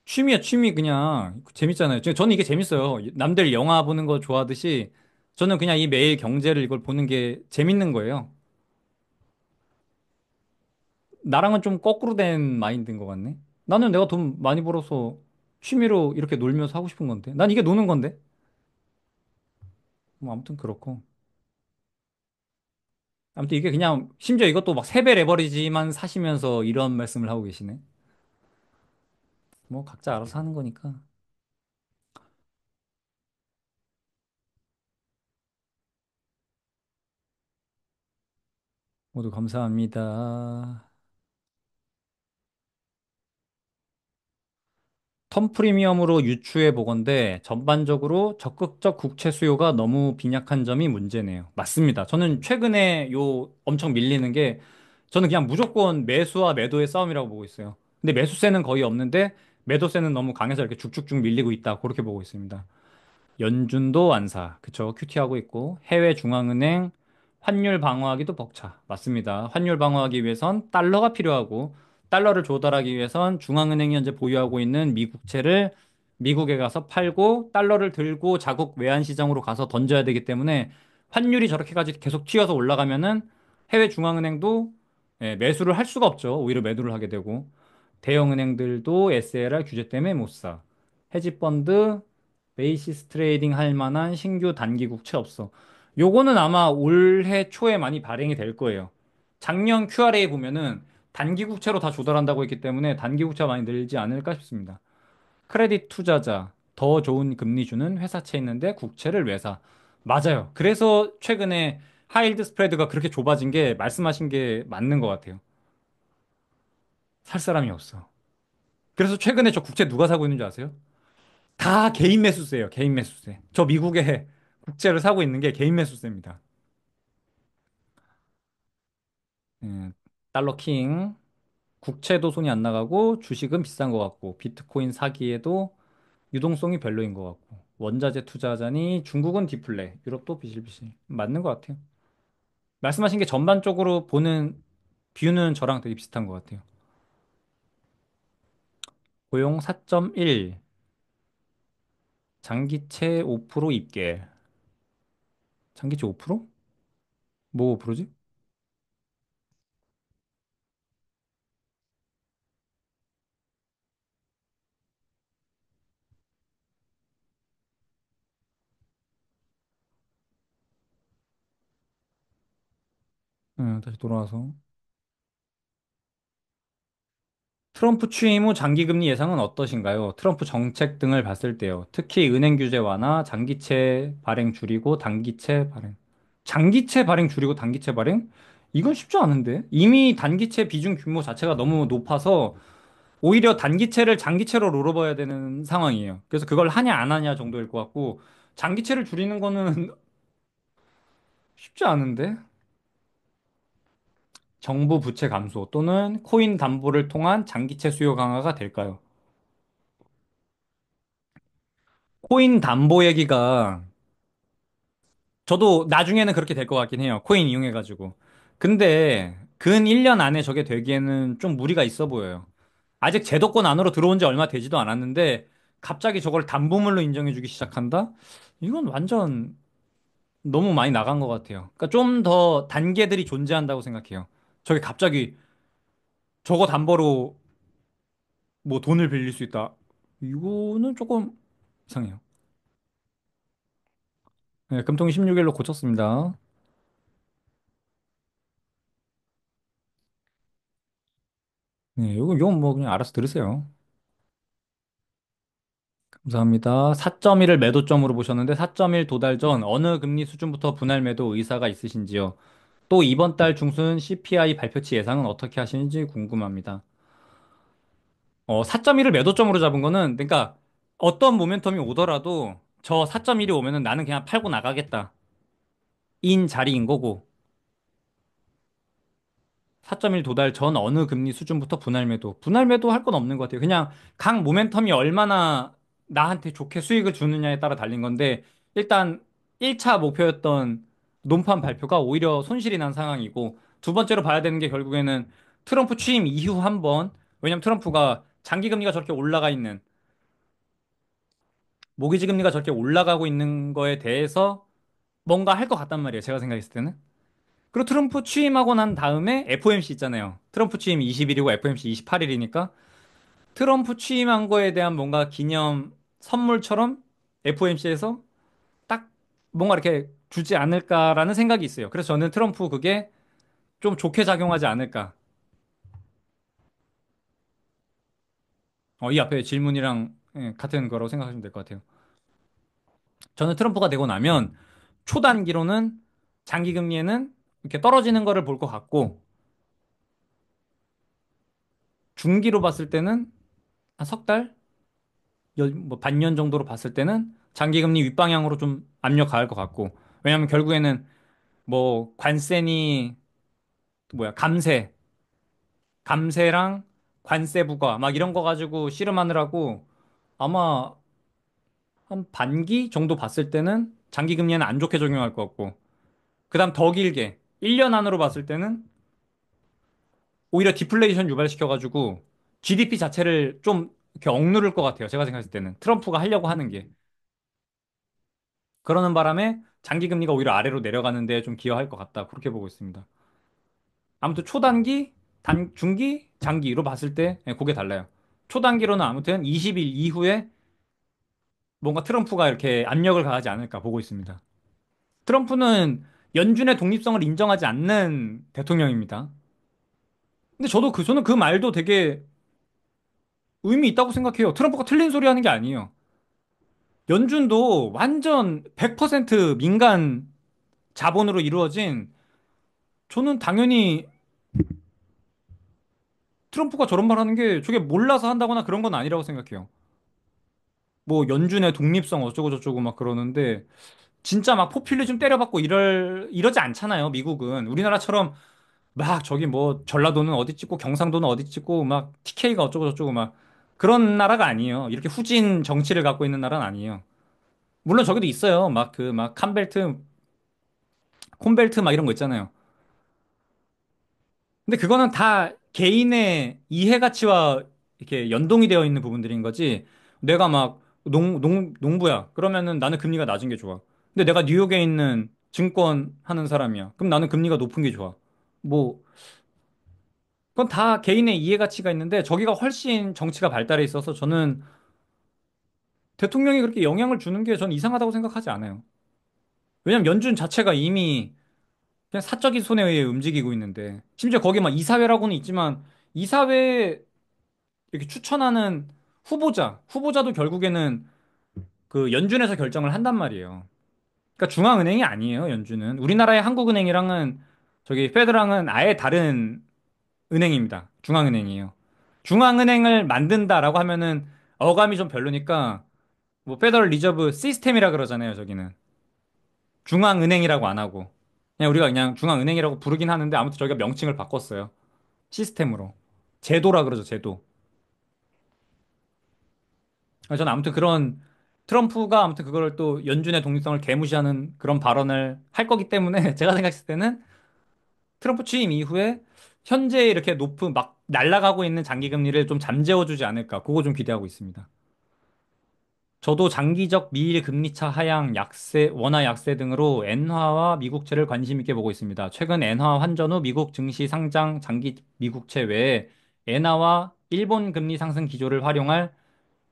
취미야, 취미 그냥 재밌잖아요. 저는 이게 재밌어요. 남들 영화 보는 거 좋아하듯이 저는 그냥 이 매일 경제를 이걸 보는 게 재밌는 거예요. 나랑은 좀 거꾸로 된 마인드인 것 같네. 나는 내가 돈 많이 벌어서 취미로 이렇게 놀면서 하고 싶은 건데. 난 이게 노는 건데. 뭐 아무튼 그렇고. 아무튼 이게 그냥 심지어 이것도 막 세배 레버리지만 사시면서 이런 말씀을 하고 계시네. 뭐 각자 알아서 하는 거니까. 모두 감사합니다. 텀 프리미엄으로 유추해 보건대 전반적으로 적극적 국채 수요가 너무 빈약한 점이 문제네요. 맞습니다. 저는 최근에 요 엄청 밀리는 게 저는 그냥 무조건 매수와 매도의 싸움이라고 보고 있어요. 근데 매수세는 거의 없는데 매도세는 너무 강해서 이렇게 쭉쭉쭉 밀리고 있다. 그렇게 보고 있습니다. 연준도 안사. 그쵸. 큐티하고 있고. 해외 중앙은행 환율 방어하기도 벅차. 맞습니다. 환율 방어하기 위해선 달러가 필요하고, 달러를 조달하기 위해선 중앙은행이 현재 보유하고 있는 미국채를 미국에 가서 팔고, 달러를 들고 자국 외환시장으로 가서 던져야 되기 때문에 환율이 저렇게까지 계속 튀어서 올라가면은 해외 중앙은행도 매수를 할 수가 없죠. 오히려 매도를 하게 되고. 대형은행들도 SLR 규제 때문에 못 사. 헤지펀드 베이시스 트레이딩 할 만한 신규 단기 국채 없어. 요거는 아마 올해 초에 많이 발행이 될 거예요. 작년 QRA 보면은 단기 국채로 다 조달한다고 했기 때문에 단기 국채가 많이 늘지 않을까 싶습니다. 크레딧 투자자, 더 좋은 금리 주는 회사채 있는데 국채를 왜 사? 맞아요. 그래서 최근에 하이힐드 스프레드가 그렇게 좁아진 게 말씀하신 게 맞는 것 같아요. 살 사람이 없어. 그래서 최근에 저 국채 누가 사고 있는 줄 아세요? 다 개인 매수세예요. 개인 매수세. 저 미국에 국채를 사고 있는 게 개인 매수세입니다. 예, 달러 킹. 국채도 손이 안 나가고 주식은 비싼 것 같고 비트코인 사기에도 유동성이 별로인 것 같고 원자재 투자하자니 중국은 디플레, 유럽도 비실비실. 맞는 것 같아요. 말씀하신 게 전반적으로 보는 뷰는 저랑 되게 비슷한 것 같아요. 고용 4.1, 장기채 5% 입계. 장기채 5%? 뭐 5%지? 다시 돌아와서. 트럼프 취임 후 장기금리 예상은 어떠신가요? 트럼프 정책 등을 봤을 때요. 특히 은행 규제 완화, 장기채 발행 줄이고 단기채 발행. 장기채 발행 줄이고 단기채 발행? 이건 쉽지 않은데. 이미 단기채 비중 규모 자체가 너무 높아서 오히려 단기채를 장기채로 롤어봐야 되는 상황이에요. 그래서 그걸 하냐 안 하냐 정도일 것 같고 장기채를 줄이는 거는 쉽지 않은데. 정부 부채 감소 또는 코인 담보를 통한 장기채 수요 강화가 될까요? 코인 담보 얘기가 저도 나중에는 그렇게 될 것 같긴 해요. 코인 이용해가지고. 근데 근 1년 안에 저게 되기에는 좀 무리가 있어 보여요. 아직 제도권 안으로 들어온 지 얼마 되지도 않았는데 갑자기 저걸 담보물로 인정해주기 시작한다? 이건 완전 너무 많이 나간 것 같아요. 그러니까 좀 더 단계들이 존재한다고 생각해요. 저게 갑자기 저거 담보로 뭐 돈을 빌릴 수 있다. 이거는 조금 이상해요. 네, 금통위 16일로 고쳤습니다. 네, 이건 뭐 그냥 알아서 들으세요. 감사합니다. 4.1을 매도점으로 보셨는데 4.1 도달 전 어느 금리 수준부터 분할 매도 의사가 있으신지요? 또 이번 달 중순 CPI 발표치 예상은 어떻게 하시는지 궁금합니다. 4.1을 매도점으로 잡은 거는 그러니까 어떤 모멘텀이 오더라도 저 4.1이 오면은 나는 그냥 팔고 나가겠다. 인 자리인 거고 4.1 도달 전 어느 금리 수준부터 분할 매도. 분할 매도 할 건 없는 것 같아요. 그냥 각 모멘텀이 얼마나 나한테 좋게 수익을 주느냐에 따라 달린 건데, 일단 1차 목표였던 논판 발표가 오히려 손실이 난 상황이고, 두 번째로 봐야 되는 게 결국에는 트럼프 취임 이후 한 번, 왜냐면 트럼프가 장기 금리가 저렇게 올라가 있는, 모기지 금리가 저렇게 올라가고 있는 거에 대해서 뭔가 할 것 같단 말이에요. 제가 생각했을 때는. 그리고 트럼프 취임하고 난 다음에 FOMC 있잖아요. 트럼프 취임 20일이고 FOMC 28일이니까 트럼프 취임한 거에 대한 뭔가 기념 선물처럼 FOMC에서 딱 뭔가 이렇게 주지 않을까라는 생각이 있어요. 그래서 저는 트럼프 그게 좀 좋게 작용하지 않을까. 이 앞에 질문이랑 같은 거라고 생각하시면 될 것 같아요. 저는 트럼프가 되고 나면 초단기로는 장기 금리에는 이렇게 떨어지는 거를 볼 것 같고 중기로 봤을 때는 한 석 달? 뭐 반년 정도로 봤을 때는 장기금리 윗방향으로 좀 압력 가할 것 같고 왜냐하면 결국에는 뭐 관세니 뭐야 감세랑 관세 부과 막 이런 거 가지고 씨름하느라고 아마 한 반기 정도 봤을 때는 장기금리에는 안 좋게 적용할 것 같고 그다음 더 길게 1년 안으로 봤을 때는 오히려 디플레이션 유발시켜가지고 GDP 자체를 좀 이렇게 억누를 것 같아요. 제가 생각했을 때는 트럼프가 하려고 하는 게 그러는 바람에 장기 금리가 오히려 아래로 내려가는데 좀 기여할 것 같다. 그렇게 보고 있습니다. 아무튼 초단기, 중기, 장기로 봤을 때 그게 달라요. 초단기로는 아무튼 20일 이후에 뭔가 트럼프가 이렇게 압력을 가하지 않을까 보고 있습니다. 트럼프는 연준의 독립성을 인정하지 않는 대통령입니다. 근데 저는 그 말도 되게 의미 있다고 생각해요. 트럼프가 틀린 소리 하는 게 아니에요. 연준도 완전 100% 민간 자본으로 이루어진 저는 당연히 트럼프가 저런 말 하는 게 저게 몰라서 한다거나 그런 건 아니라고 생각해요. 뭐 연준의 독립성 어쩌고 저쩌고 막 그러는데 진짜 막 포퓰리즘 때려받고 이러지 않잖아요, 미국은. 우리나라처럼 막 저기 뭐 전라도는 어디 찍고 경상도는 어디 찍고 막 TK가 어쩌고 저쩌고 막 그런 나라가 아니에요. 이렇게 후진 정치를 갖고 있는 나라는 아니에요. 물론 저기도 있어요. 막 그 막 칸벨트, 콘벨트 막 이런 거 있잖아요. 근데 그거는 다 개인의 이해 가치와 이렇게 연동이 되어 있는 부분들인 거지. 내가 막 농부야. 그러면은 나는 금리가 낮은 게 좋아. 근데 내가 뉴욕에 있는 증권 하는 사람이야. 그럼 나는 금리가 높은 게 좋아. 뭐, 그건 다 개인의 이해 가치가 있는데 저기가 훨씬 정치가 발달해 있어서 저는 대통령이 그렇게 영향을 주는 게 전 이상하다고 생각하지 않아요. 왜냐면 연준 자체가 이미 그냥 사적인 손에 의해 움직이고 있는데 심지어 거기 막 이사회라고는 있지만 이사회 이렇게 추천하는 후보자도 결국에는 그 연준에서 결정을 한단 말이에요. 그러니까 중앙은행이 아니에요, 연준은. 우리나라의 한국은행이랑은 저기 페드랑은 아예 다른 은행입니다. 중앙은행이에요. 중앙은행을 만든다라고 하면은 어감이 좀 별로니까 뭐 페더럴 리저브 시스템이라 그러잖아요, 저기는. 중앙은행이라고 안 하고. 그냥 우리가 그냥 중앙은행이라고 부르긴 하는데 아무튼 저희가 명칭을 바꿨어요. 시스템으로. 제도라 그러죠, 제도. 저는 아무튼 그런 트럼프가 아무튼 그거를 또 연준의 독립성을 개무시하는 그런 발언을 할 거기 때문에 제가 생각했을 때는 트럼프 취임 이후에 현재 이렇게 높은 막 날아가고 있는 장기 금리를 좀 잠재워주지 않을까. 그거 좀 기대하고 있습니다. 저도 장기적 미일 금리차 하향, 약세, 원화 약세 등으로 엔화와 미국채를 관심 있게 보고 있습니다. 최근 엔화 환전 후 미국 증시 상장 장기 미국채 외에 엔화와 일본 금리 상승 기조를 활용할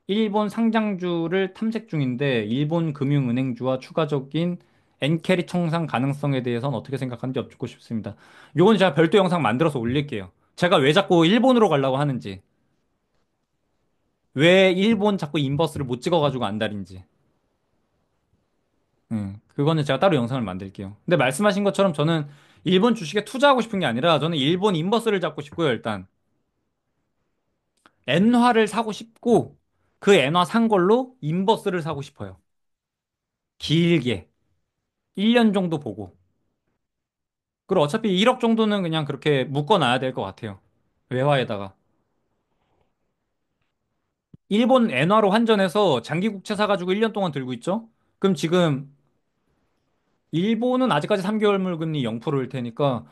일본 상장주를 탐색 중인데 일본 금융은행주와 추가적인 엔캐리 청산 가능성에 대해서는 어떻게 생각하는지 여쭙고 싶습니다. 요건 제가 별도 영상 만들어서 올릴게요. 제가 왜 자꾸 일본으로 가려고 하는지, 왜 일본 자꾸 인버스를 못 찍어가지고 안달인지. 그거는 제가 따로 영상을 만들게요. 근데 말씀하신 것처럼 저는 일본 주식에 투자하고 싶은 게 아니라 저는 일본 인버스를 잡고 싶고요, 일단. 엔화를 사고 싶고 그 엔화 산 걸로 인버스를 사고 싶어요. 길게. 1년 정도 보고. 그리고 어차피 1억 정도는 그냥 그렇게 묶어놔야 될 것 같아요. 외화에다가. 일본 엔화로 환전해서 장기 국채 사가지고 1년 동안 들고 있죠? 그럼 지금 일본은 아직까지 3개월 물금리 0%일 테니까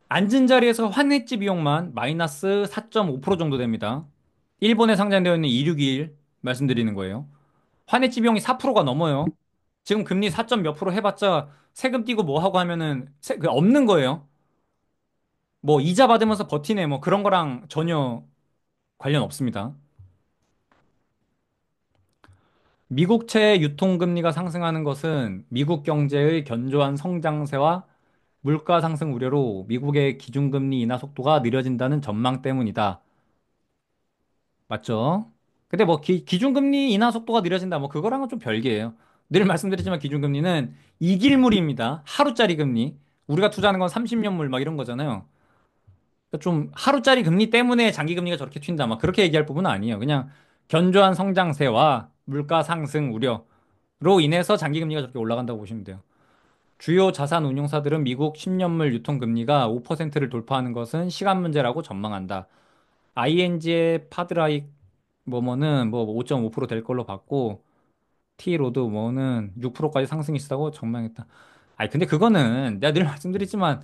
앉은 자리에서 환해지 비용만 마이너스 4.5% 정도 됩니다. 일본에 상장되어 있는 261 말씀드리는 거예요. 환해지 비용이 4%가 넘어요. 지금 금리 4점 몇 프로 해봤자 세금 떼고 뭐 하고 하면은 없는 거예요. 뭐 이자 받으면서 버티네 뭐 그런 거랑 전혀 관련 없습니다. 미국채 유통금리가 상승하는 것은 미국 경제의 견조한 성장세와 물가 상승 우려로 미국의 기준금리 인하 속도가 느려진다는 전망 때문이다. 맞죠? 근데 뭐 기준금리 인하 속도가 느려진다. 뭐 그거랑은 좀 별개예요. 늘 말씀드리지만 기준금리는 이길물입니다. 하루짜리 금리. 우리가 투자하는 건 30년물 막 이런 거잖아요. 그러니까 좀 하루짜리 금리 때문에 장기 금리가 저렇게 튄다. 막 그렇게 얘기할 부분은 아니에요. 그냥 견조한 성장세와 물가 상승 우려로 인해서 장기 금리가 저렇게 올라간다고 보시면 돼요. 주요 자산 운용사들은 미국 10년물 유통금리가 5%를 돌파하는 것은 시간 문제라고 전망한다. ING의 파드라이 뭐뭐는 뭐 5.5%될 걸로 봤고 T로드 뭐는 6%까지 상승이 있다고 전망했다. 아니 근데 그거는 내가 늘 말씀드리지만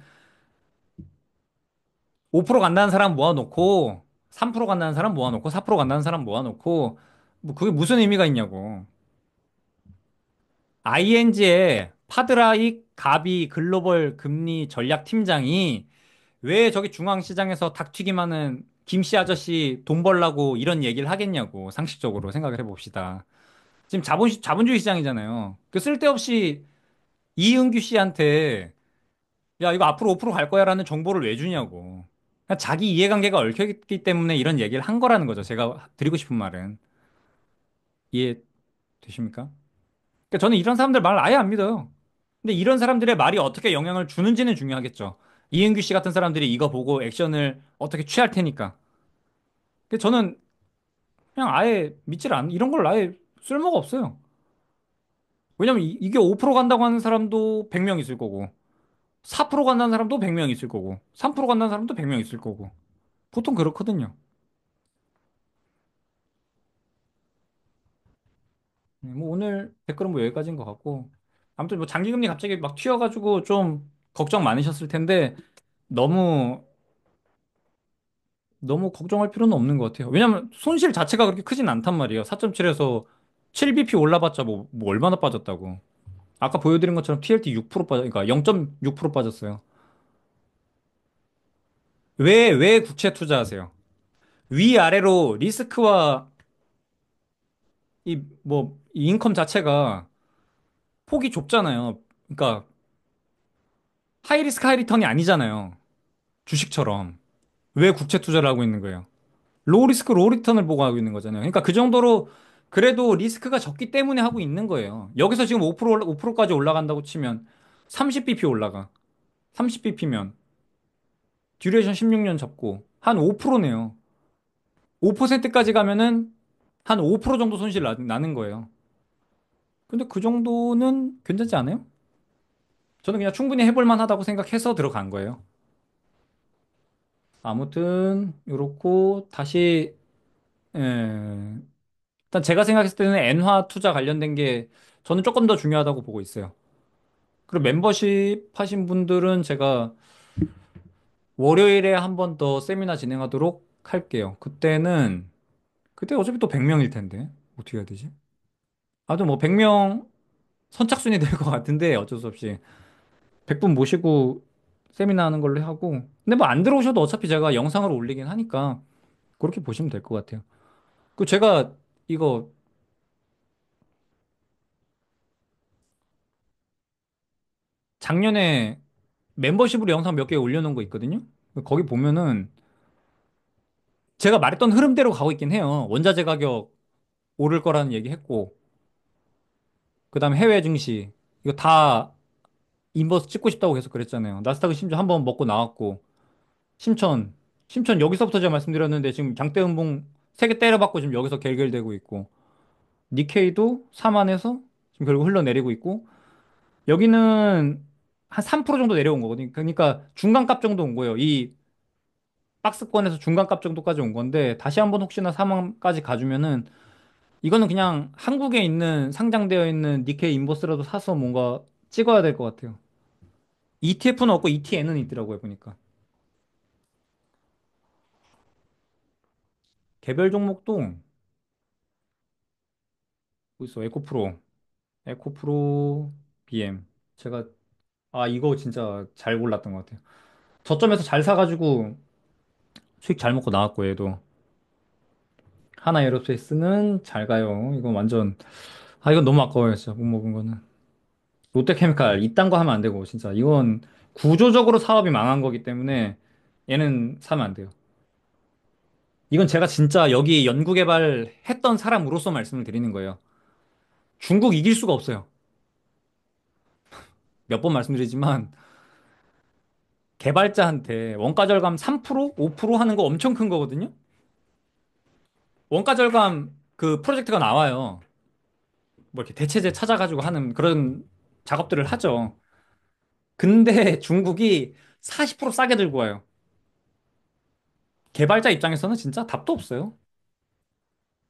5% 간다는 사람 모아놓고 3% 간다는 사람 모아놓고 4% 간다는 사람 모아놓고 뭐 그게 무슨 의미가 있냐고. ING의 파드라익 가비 글로벌 금리 전략 팀장이 왜 저기 중앙시장에서 닭튀김하는 김씨 아저씨 돈 벌라고 이런 얘기를 하겠냐고 상식적으로 생각을 해봅시다. 지금 자본주의 시장이잖아요. 그 쓸데없이 이은규 씨한테 야 이거 앞으로 5%갈 거야라는 정보를 왜 주냐고. 그냥 자기 이해관계가 얽혀있기 때문에 이런 얘기를 한 거라는 거죠. 제가 드리고 싶은 말은 이해되십니까? 그러니까 저는 이런 사람들 말 아예 안 믿어요. 근데 이런 사람들의 말이 어떻게 영향을 주는지는 중요하겠죠. 이은규 씨 같은 사람들이 이거 보고 액션을 어떻게 취할 테니까. 근데 저는 그냥 아예 믿질 않, 이런 걸 아예 쓸모가 없어요. 왜냐면 이게 5% 간다고 하는 사람도 100명 있을 거고, 4% 간다는 사람도 100명 있을 거고, 3% 간다는 사람도 100명 있을 거고. 보통 그렇거든요. 뭐 오늘 댓글은 뭐 여기까지인 것 같고. 아무튼 뭐 장기금리 갑자기 막 튀어가지고 좀 걱정 많으셨을 텐데, 너무, 너무 걱정할 필요는 없는 것 같아요. 왜냐면 손실 자체가 그렇게 크진 않단 말이에요. 4.7에서 7bp 올라봤자 뭐 얼마나 빠졌다고. 아까 보여드린 것처럼 TLT 6% 그러니까 0.6% 빠졌어요. 왜 국채 투자하세요? 위아래로 리스크와 이 인컴 자체가 폭이 좁잖아요. 그러니까 하이 리스크 하이 리턴이 아니잖아요. 주식처럼. 왜 국채 투자를 하고 있는 거예요? 로우 리스크 로우 리턴을 보고 하고 있는 거잖아요. 그러니까 그 정도로 그래도 리스크가 적기 때문에 하고 있는 거예요. 여기서 지금 5%까지 올라간다고 치면 30bp 올라가. 30bp면 듀레이션 16년 잡고 한 5%네요. 5%까지 가면은 한 5% 정도 손실 나는 거예요. 근데 그 정도는 괜찮지 않아요? 저는 그냥 충분히 해볼 만하다고 생각해서 들어간 거예요. 아무튼, 요렇고, 다시, 에, 일단 제가 생각했을 때는 엔화 투자 관련된 게 저는 조금 더 중요하다고 보고 있어요. 그리고 멤버십 하신 분들은 제가 월요일에 한 번 더 세미나 진행하도록 할게요. 그때 어차피 또 100명일 텐데. 어떻게 해야 되지? 아무튼 뭐 100명 선착순이 될 것 같은데 어쩔 수 없이 100분 모시고 세미나 하는 걸로 하고. 근데 뭐 안 들어오셔도 어차피 제가 영상으로 올리긴 하니까 그렇게 보시면 될 것 같아요. 그 제가 이거 작년에 멤버십으로 영상 몇 개 올려놓은 거 있거든요. 거기 보면은 제가 말했던 흐름대로 가고 있긴 해요. 원자재 가격 오를 거라는 얘기 했고, 그 다음에 해외 증시, 이거 다 인버스 찍고 싶다고 계속 그랬잖아요. 나스닥은 심지어 한번 먹고 나왔고, 심천, 심천 여기서부터 제가 말씀드렸는데 지금 장대음봉 3개 때려받고 지금 여기서 결결되고 있고, 니케이도 4만에서 지금 결국 흘러내리고 있고, 여기는 한 3% 정도 내려온 거거든요. 그러니까 중간값 정도 온 거예요. 이 박스권에서 중간값 정도까지 온 건데, 다시 한번 혹시나 4만까지 가주면은 이거는 그냥 한국에 있는 상장되어 있는 니케이 인버스라도 사서 뭔가 찍어야 될 것 같아요. ETF는 없고 ETN은 있더라고요, 보니까. 개별 종목도 뭐 있어. 에코프로 BM. 제가 이거 진짜 잘 골랐던 것 같아요. 저점에서 잘 사가지고 수익 잘 먹고 나왔고 얘도 하나 에어로스페이스는 잘 가요. 이건 완전 이건 너무 아까워요, 진짜 못 먹은 거는. 롯데케미칼 이딴 거 하면 안 되고 진짜 이건 구조적으로 사업이 망한 거기 때문에 얘는 사면 안 돼요. 이건 제가 진짜 여기 연구개발 했던 사람으로서 말씀을 드리는 거예요. 중국 이길 수가 없어요. 몇 번 말씀드리지만 개발자한테 원가 절감 3%, 5% 하는 거 엄청 큰 거거든요. 원가 절감 그 프로젝트가 나와요. 뭐 이렇게 대체제 찾아가지고 하는 그런 작업들을 하죠. 근데 중국이 40% 싸게 들고 와요. 개발자 입장에서는 진짜 답도 없어요.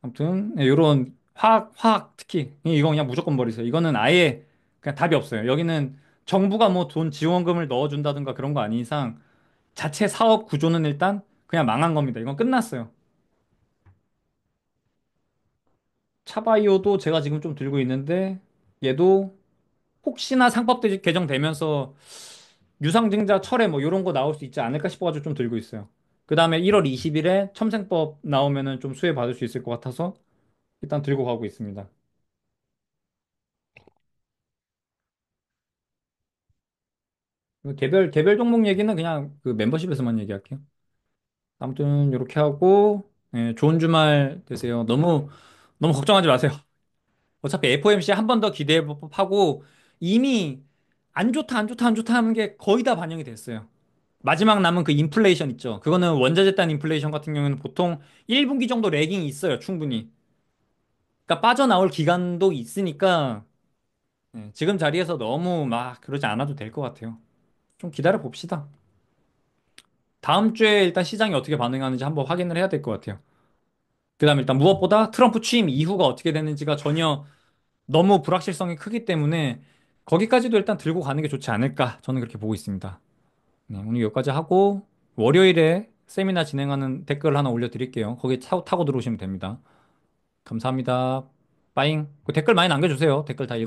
아무튼 이런 화학 특히 이거 그냥 무조건 버리세요. 이거는 아예 그냥 답이 없어요. 여기는 정부가 뭐 돈 지원금을 넣어준다든가 그런 거 아닌 이상 자체 사업 구조는 일단 그냥 망한 겁니다. 이건 끝났어요. 차바이오도 제가 지금 좀 들고 있는데 얘도 혹시나 상법 개정되면서 유상증자 철회 뭐 이런 거 나올 수 있지 않을까 싶어가지고 좀 들고 있어요. 그 다음에 1월 20일에 첨생법 나오면은 좀 수혜 받을 수 있을 것 같아서 일단 들고 가고 있습니다. 개별 종목 얘기는 그냥 그 멤버십에서만 얘기할게요. 아무튼 이렇게 하고 좋은 주말 되세요. 너무 걱정하지 마세요. 어차피 FOMC 한 번 더 기대해 하고 이미 안 좋다 안 좋다 안 좋다 하는 게 거의 다 반영이 됐어요. 마지막 남은 그 인플레이션 있죠. 그거는 원자재 단 인플레이션 같은 경우는 보통 1분기 정도 래깅이 있어요. 충분히. 그러니까 빠져나올 기간도 있으니까 지금 자리에서 너무 막 그러지 않아도 될 것 같아요. 좀 기다려 봅시다. 다음 주에 일단 시장이 어떻게 반응하는지 한번 확인을 해야 될 것 같아요. 그다음에 일단 무엇보다 트럼프 취임 이후가 어떻게 되는지가 전혀 너무 불확실성이 크기 때문에 거기까지도 일단 들고 가는 게 좋지 않을까 저는 그렇게 보고 있습니다. 네, 오늘 여기까지 하고 월요일에 세미나 진행하는 댓글 하나 올려드릴게요. 거기 타고 들어오시면 됩니다. 감사합니다. 빠잉. 그 댓글 많이 남겨주세요. 댓글 다